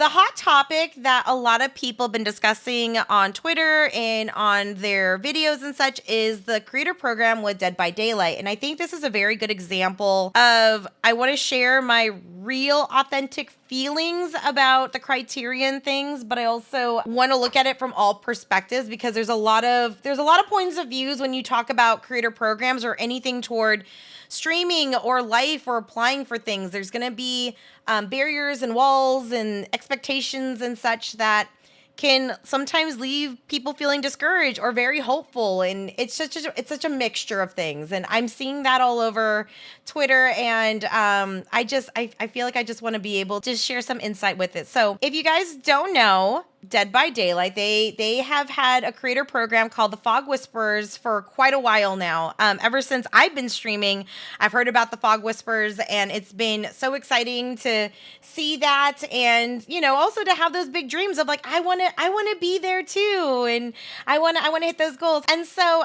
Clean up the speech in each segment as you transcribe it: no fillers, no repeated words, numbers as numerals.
The hot topic that a lot of people have been discussing on Twitter and on their videos and such is the creator program with Dead by Daylight. And I think this is a very good example of, I want to share my real authentic feelings about the criterion things, but I also want to look at it from all perspectives, because there's a lot of points of views when you talk about creator programs or anything toward streaming or life or applying for things. There's going to be barriers and walls and expectations and such that can sometimes leave people feeling discouraged or very hopeful, and it's such a mixture of things, and I'm seeing that all over Twitter, and I feel like I just want to be able to share some insight with it. So if you guys don't know, Dead by Daylight, they have had a creator program called the Fog Whisperers for quite a while now. Ever since I've been streaming, I've heard about the Fog Whisperers, and it's been so exciting to see that, and also to have those big dreams of like, I want to be there too, and I want to hit those goals. And so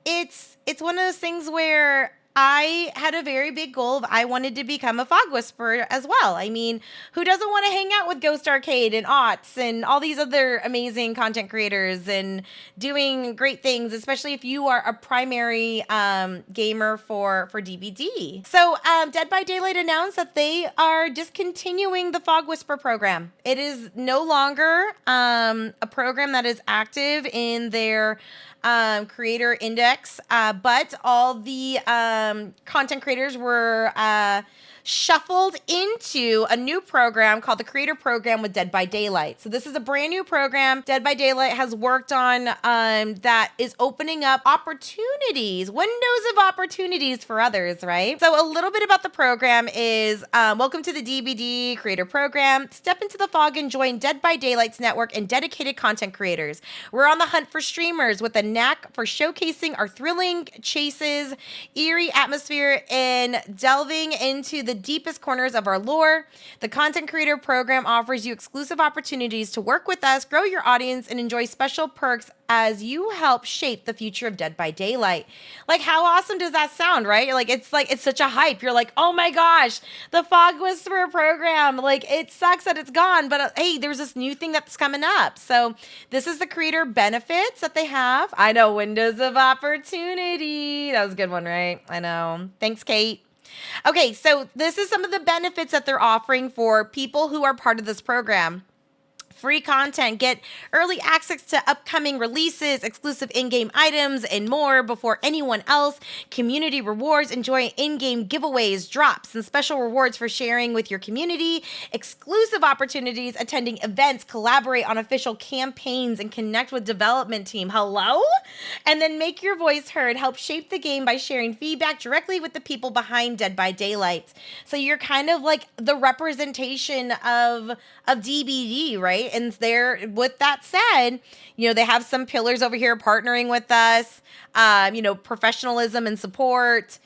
it's one of those things where I had a very big goal of I wanted to become a Fog Whisperer as well. I mean, who doesn't want to hang out with Ghost Arcade and Otts and all these other amazing content creators and doing great things, especially if you are a primary gamer for DBD. So Dead by Daylight announced that they are discontinuing the Fog Whisper program. It is no longer a program that is active in their creator index, but all the content creators were shuffled into a new program called the Creator Program with Dead by Daylight. So this is a brand new program Dead by Daylight has worked on that is opening up opportunities, windows of opportunities for others, right? So a little bit about the program is, welcome to the DBD Creator Program. Step into the fog and join Dead by Daylight's network and dedicated content creators. We're on the hunt for streamers with a knack for showcasing our thrilling chases, eerie atmosphere, and delving into the deepest corners of our lore. The Content Creator Program offers you exclusive opportunities to work with us, grow your audience, and enjoy special perks as you help shape the future of Dead by Daylight. Like, how awesome does that sound, right? It's such a hype. You're like, oh my gosh, the Fog Whisperer program. Like, it sucks that it's gone, but hey, there's this new thing that's coming up. So this is the creator benefits that they have. I know, windows of opportunity. That was a good one, right? I know. Thanks, Kate. Okay, so this is some of the benefits that they're offering for people who are part of this program. Free content, get early access to upcoming releases, exclusive in-game items, and more before anyone else. Community rewards, enjoy in-game giveaways, drops, and special rewards for sharing with your community. Exclusive opportunities, attending events, collaborate on official campaigns, and connect with development team. Hello? And then make your voice heard. Help shape the game by sharing feedback directly with the people behind Dead by Daylight. So you're kind of like the representation of DBD, right? And there, with that said, they have some pillars over here partnering with us, professionalism and support,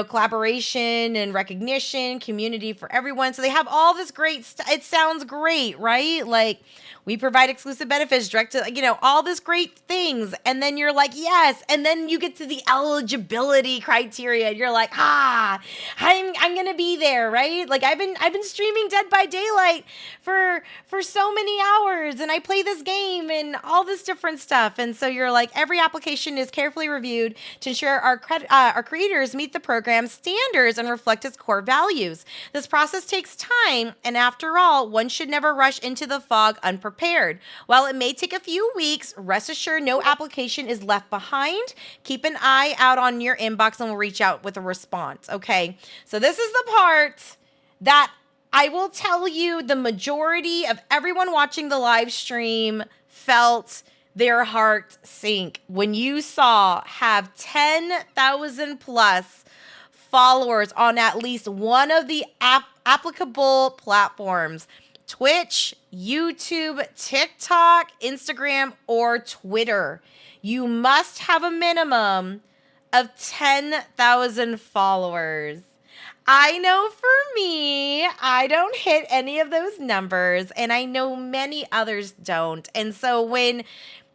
collaboration and recognition, community for everyone. So they have all this great stuff. It sounds great, right? Like, we provide exclusive benefits direct to, all this great things. And then you're like, yes. And then you get to the eligibility criteria. You're like, I'm going to be there, right? Like, I've been streaming Dead by Daylight for so many hours, and I play this game and all this different stuff. And so you're like, every application is carefully reviewed to ensure our creators meet the program standards and reflect its core values. This process takes time, and after all, one should never rush into the fog unprepared. While it may take a few weeks, rest assured no application is left behind. Keep an eye out on your inbox and we'll reach out with a response. Okay, so this is the part that I will tell you the majority of everyone watching the live stream felt their heart sink when you saw have 10,000 plus followers on at least one of the applicable platforms: Twitch, YouTube, TikTok, Instagram, or Twitter. You must have a minimum of 10,000 followers. I know for me, I don't hit any of those numbers, and I know many others don't. And so when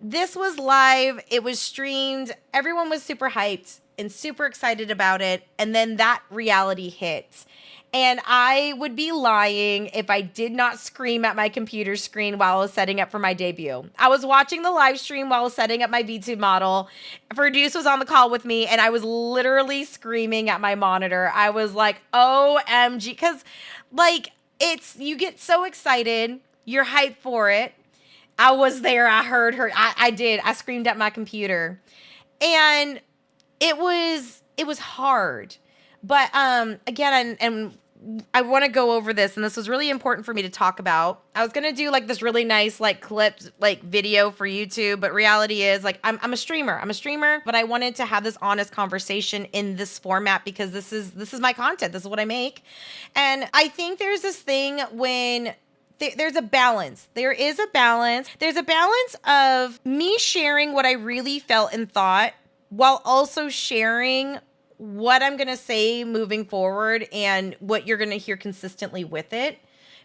this was live, it was streamed, everyone was super hyped and super excited about it, and then that reality hit. And I would be lying if I did not scream at my computer screen while I was setting up for my debut. I was watching the live stream while I was setting up my V2 model. Produce was on the call with me, and I was literally screaming at my monitor. I was like, OMG, because like you get so excited, you're hyped for it. I was there, I heard her, I did. I screamed at my computer. And it was hard. But again, and I want to go over this, and this was really important for me to talk about. I was gonna do like this really nice like clip like video for YouTube, but reality is like I'm a streamer. I'm a streamer, but I wanted to have this honest conversation in this format because this is my content. This is what I make, and I think there's this thing when there's a balance. There is a balance. There's a balance of me sharing what I really felt and thought while also sharing what I'm going to say moving forward and what you're going to hear consistently with it.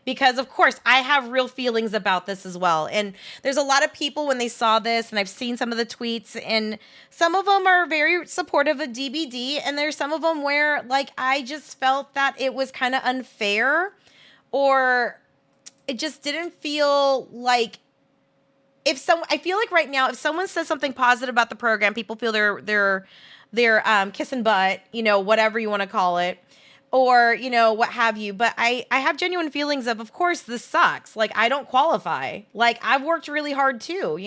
Because of course I have real feelings about this as well. And there's a lot of people when they saw this, and I've seen some of the tweets, and some of them are very supportive of DBD. And there's some of them where like, I just felt that it was kind of unfair, or it just didn't feel like I feel like right now, if someone says something positive about the program, people feel they're kissing butt, whatever you want to call it, or, what have you. But I have genuine feelings of course, this sucks. Like, I don't qualify. Like, I've worked really hard too,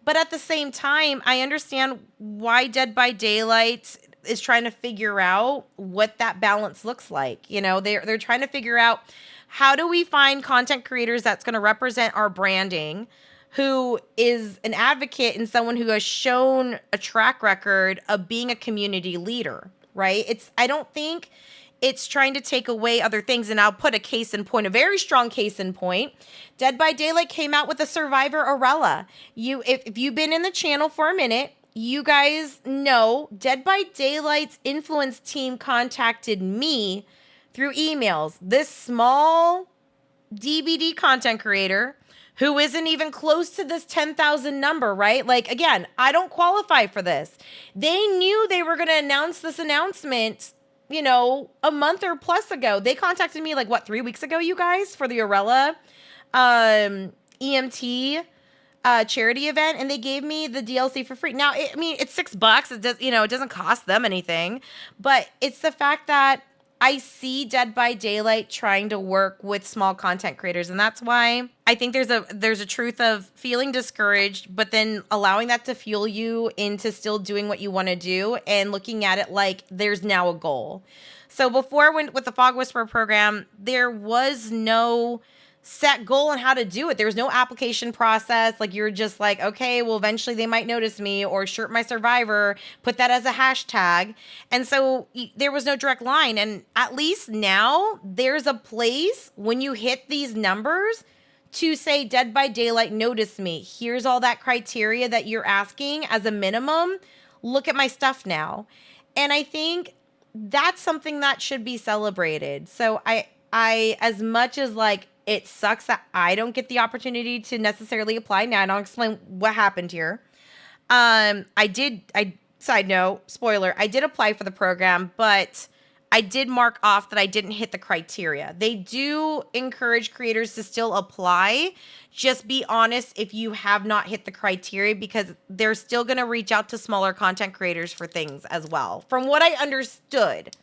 But at the same time, I understand why Dead by Daylight is trying to figure out what that balance looks like. They're trying to figure out, how do we find content creators that's going to represent our branding, who is an advocate and someone who has shown a track record of being a community leader, right? I don't think it's trying to take away other things. And I'll put a case in point, a very strong case in point. Dead by Daylight came out with a Survivor Arella. If you've been in the channel for a minute, you guys know Dead by Daylight's influence team contacted me through emails. This small DBD content creator who isn't even close to this 10,000 number, right? Like, again, I don't qualify for this. They knew they were going to announce this announcement, a month or plus ago. They contacted me 3 weeks ago, you guys, for the Arella EMT charity event, and they gave me the DLC for free. Now, it's $6. It does, it doesn't cost them anything, but it's the fact that I see Dead by Daylight trying to work with small content creators, and that's why I think there's a truth of feeling discouraged, but then allowing that to fuel you into still doing what you want to do and looking at it like there's now a goal. So before, with the Fog Whisperer program, there was no set goal on how to do it. There was no application process. Like, you're just like, okay, well, eventually they might notice me, or shirt my survivor, put that as a hashtag. And so there was no direct line. And at least now there's a place when you hit these numbers to say, Dead by Daylight, notice me. Here's all that criteria that you're asking as a minimum. Look at my stuff now. And I think that's something that should be celebrated. So I as much as it sucks that I don't get the opportunity to necessarily apply. Now, I don't explain what happened here. Side note, spoiler, I did apply for the program, but I did mark off that I didn't hit the criteria. They do encourage creators to still apply. Just be honest if you have not hit the criteria, because they're still going to reach out to smaller content creators for things as well. From what I understood,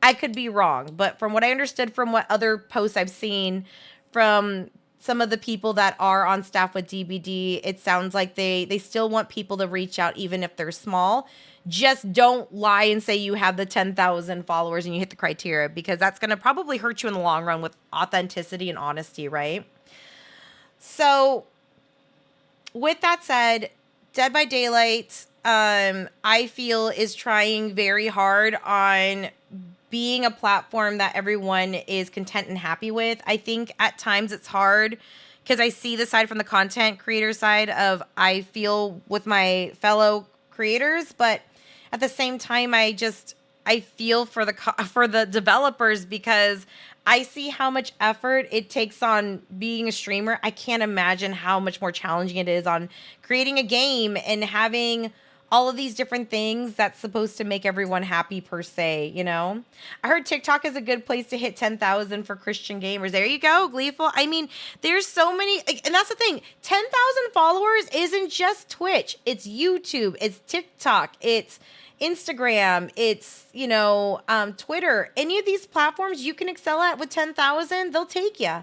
I could be wrong, but from what I understood from what other posts I've seen from some of the people that are on staff with DBD, it sounds like they still want people to reach out even if they're small. Just don't lie and say you have the 10,000 followers and you hit the criteria, because that's going to probably hurt you in the long run with authenticity and honesty, right? So with that said, Dead by Daylight, I feel, is trying very hard on being a platform that everyone is content and happy with. I think at times it's hard because I see the side from the content creator side of, I feel with my fellow creators, but at the same time, I feel for the developers, because I see how much effort it takes on being a streamer. I can't imagine how much more challenging it is on creating a game and having all of these different things that's supposed to make everyone happy per se, you know? I heard TikTok is a good place to hit 10,000 for Christian gamers. There you go, Gleeful. I mean, there's so many, and that's the thing. 10,000 followers isn't just Twitch. It's YouTube, it's TikTok, it's Instagram, it's, Twitter. Any of these platforms you can excel at with 10,000, they'll take you.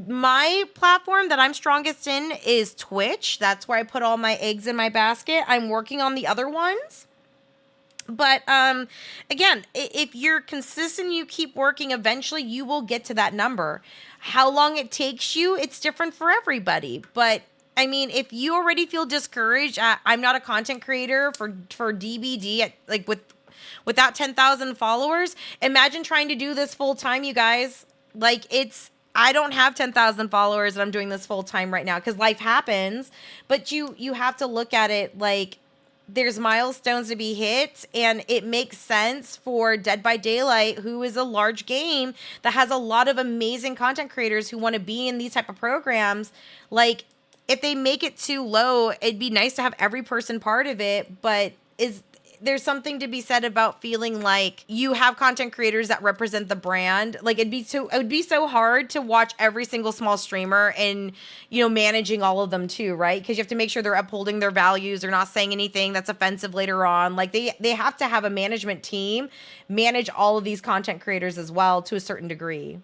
My platform that I'm strongest in is Twitch. That's where I put all my eggs in my basket. I'm working on the other ones. But again, if you're consistent, you keep working, eventually you will get to that number. How long it takes you, it's different for everybody. But I mean, if you already feel discouraged, I'm not a content creator for DBD, without 10,000 followers. Imagine trying to do this full time, you guys. I don't have 10,000 followers and I'm doing this full time right now because life happens. But you have to look at it like there's milestones to be hit, and it makes sense for Dead by Daylight, who is a large game that has a lot of amazing content creators who want to be in these type of programs. Like, if they make it too low, it'd be nice to have every person part of it, but there's something to be said about feeling like you have content creators that represent the brand. Like, it would be so hard to watch every single small streamer and, managing all of them too, right? Because you have to make sure they're upholding their values. They're not saying anything that's offensive later on. Like, they have to have a management team manage all of these content creators as well to a certain degree.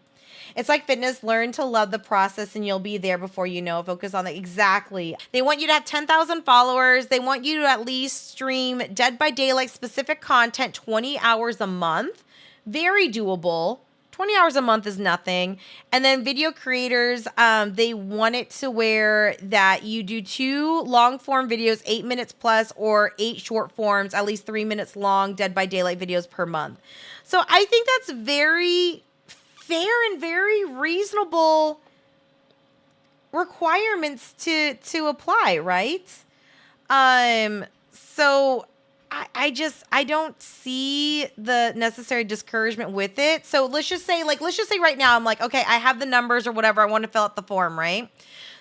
It's like fitness. Learn to love the process and you'll be there before you know. Focus on it. Exactly. They want you to have 10,000 followers. They want you to at least stream Dead by Daylight specific content 20 hours a month. Very doable. 20 hours a month is nothing. And then video creators, they want it to where that you do 2 long form videos, 8 minutes plus, or 8 short forms, at least 3 minutes long, Dead by Daylight videos per month. So I think that's very fair and very reasonable requirements to apply, right? So I don't see the necessary discouragement with it. So let's just say right now I'm like, okay, I have the numbers or whatever. I want to fill out the form, right?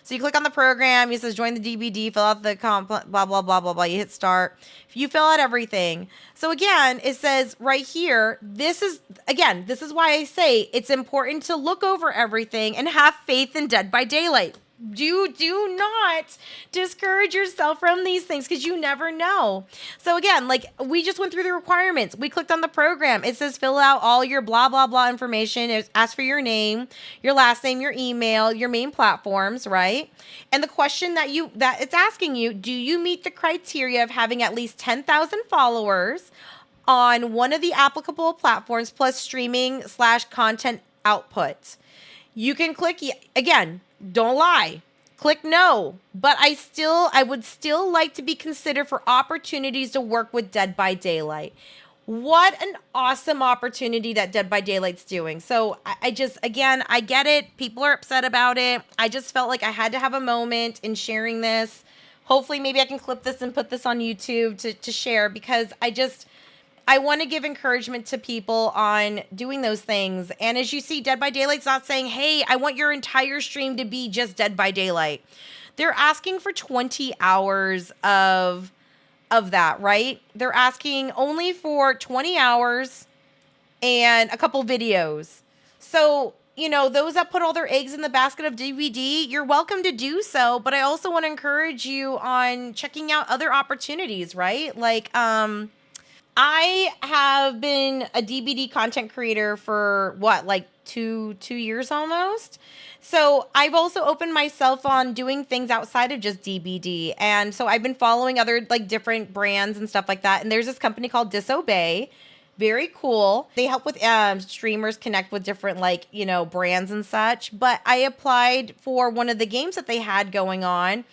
So you click on the program, it says join the DBD, fill out the blah, blah, blah, blah, blah. You hit start. You fill out everything. So again, it says right here, this is why I say it's important to look over everything and have faith in Dead by Daylight. Do not discourage yourself from these things because you never know. So again, like we just went through the requirements. We clicked on the program. It says fill out all your blah, blah, blah information. It asks for your name, your last name, your email, your main platforms, right? And the question that it's asking you, do you meet the criteria of having at least 10,000 followers on one of the applicable platforms plus streaming/content output? You can click, again, don't lie. Click no. But I would still like to be considered for opportunities to work with Dead by Daylight. What an awesome opportunity that Dead by Daylight's doing. So I get it. People are upset about it. I just felt like I had to have a moment in sharing this. Hopefully maybe I can clip this and put this on YouTube to share because I want to give encouragement to people on doing those things. And as you see, Dead by Daylight's not saying, hey, I want your entire stream to be just Dead by Daylight. They're asking for 20 hours of that, right? They're asking only for 20 hours and a couple videos. So, those that put all their eggs in the basket of DVD, you're welcome to do so. But I also want to encourage you on checking out other opportunities, right? Like, I have been a DBD content creator for two years almost. So I've also opened myself on doing things outside of just DBD. And so I've been following other different brands and stuff like that. And there's this company called Disobey. Very cool. They help with streamers connect with different brands and such. But I applied for one of the games that they had going on,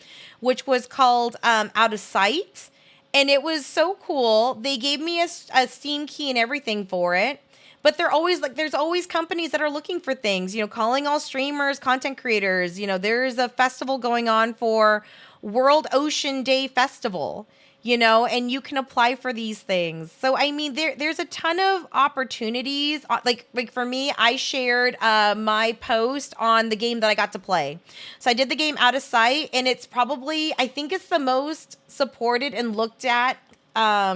which was called Out of Sight. And it was so cool. They gave me a Steam key and everything for it. But they're always there's always companies that are looking for things, calling all streamers, content creators. There's a festival going on for World Ocean Day Festival. and you can apply for these things. So I mean, there's a ton of opportunities. Like for me, I shared my post on the game that I got to play. So I did the game Out of Sight, and it's probably, I think it's the most supported and looked at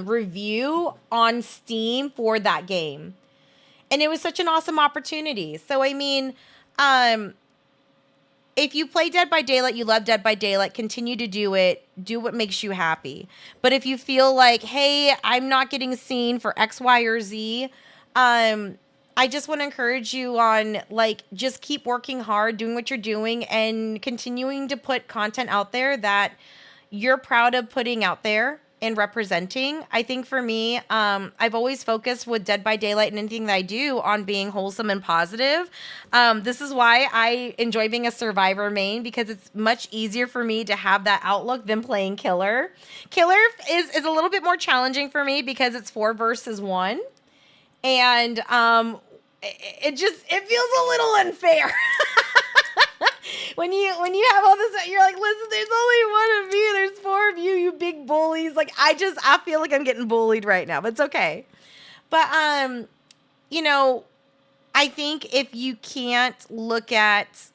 review on Steam for that game. And it was such an awesome opportunity. So I mean, if you play Dead by Daylight, you love Dead by Daylight, continue to do it. Do what makes you happy. But if you feel like, hey, I'm not getting seen for X, Y, or Z, I just want to encourage you on, like, just keep working hard, doing what you're doing, and continuing to put content out there that you're proud of putting out there and representing. I think for me, I've always focused with Dead by Daylight and anything that I do on being wholesome and positive. This is why I enjoy being a survivor main, because it's much easier for me to have that outlook than playing killer. Killer is a little bit more challenging for me because it's 4 versus 1. And it feels a little unfair. When you have all this, you're like, listen, there's only one of me. There's 4 of you, you big bullies. Like, I feel like I'm getting bullied right now, but it's okay. But, I think if you can't look at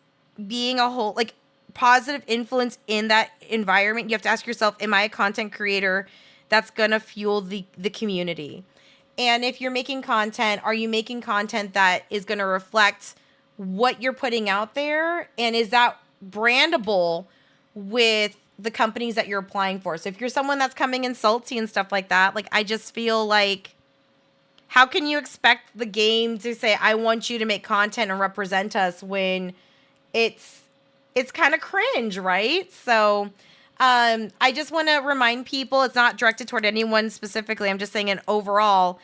being a whole, like, positive influence in that environment, you have to ask yourself, am I a content creator that's going to fuel the community? And if you're making content, are you making content that is going to reflect what you're putting out there, and is that brandable with the companies that you're applying for? So if you're someone that's coming in salty and stuff like that, like, I just feel like, how can you expect the game to say, I want you to make content and represent us, when it's kind of cringe, right? So I just want to remind people, it's not directed toward anyone specifically, I'm just saying an overall,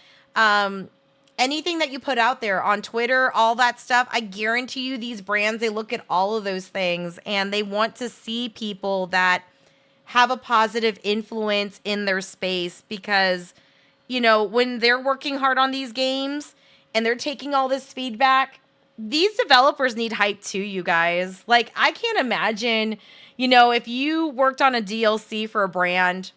anything that you put out there on Twitter, all that stuff, I guarantee you these brands, they look at all of those things and they want to see people that have a positive influence in their space, because, when they're working hard on these games and they're taking all this feedback, these developers need hype too, you guys. Like, I can't imagine, if you worked on a DLC for a brand,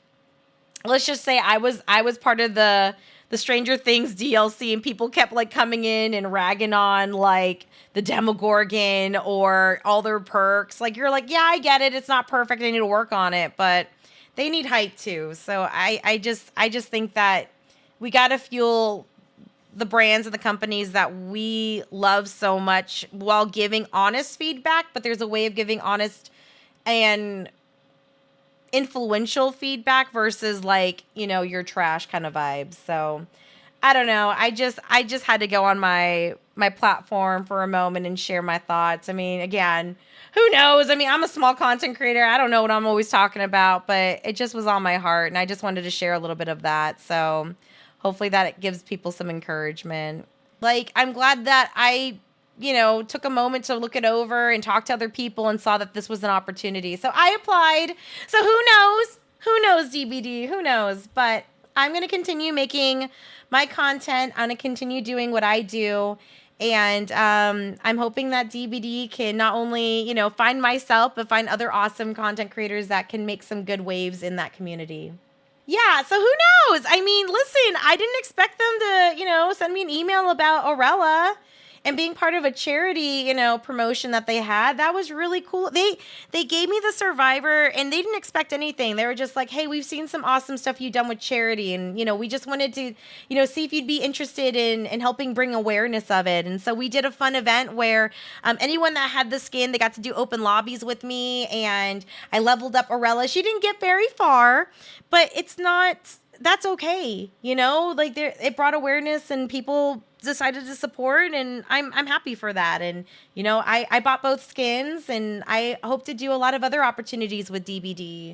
let's just say I was part of the Stranger Things DLC, and people kept, like, coming in and ragging on, like, the Demogorgon or all their perks. Like, you're like, yeah, I get it. It's not perfect. I need to work on it, but they need hype too. So I just think that we got to fuel the brands and the companies that we love so much while giving honest feedback, but there's a way of giving honest and influential feedback versus, like, your trash kind of vibes. So I don't know. I just had to go on my platform for a moment and share my thoughts. I mean, again, who knows? I mean, I'm a small content creator. I don't know what I'm always talking about, but it just was on my heart, and I just wanted to share a little bit of that. So hopefully that it gives people some encouragement. Like, I'm glad that I took a moment to look it over and talk to other people and saw that this was an opportunity. So I applied. So who knows? Who knows, DBD? Who knows? But I'm going to continue making my content. I'm going to continue doing what I do. And I'm hoping that DBD can not only, find myself, but find other awesome content creators that can make some good waves in that community. Yeah, so who knows? I mean, listen, I didn't expect them to, send me an email about Orella and being part of a charity, promotion that they had. That was really cool. They gave me the Survivor, and they didn't expect anything. They were just like, hey, we've seen some awesome stuff you've done with charity, and, we just wanted to, see if you'd be interested in helping bring awareness of it. And so we did a fun event where anyone that had the skin, they got to do open lobbies with me, and I leveled up Orella. She didn't get very far, but that's okay. Like, it brought awareness, and people decided to support, and I'm happy for that. And I bought both skins, and I hope to do a lot of other opportunities with DBD.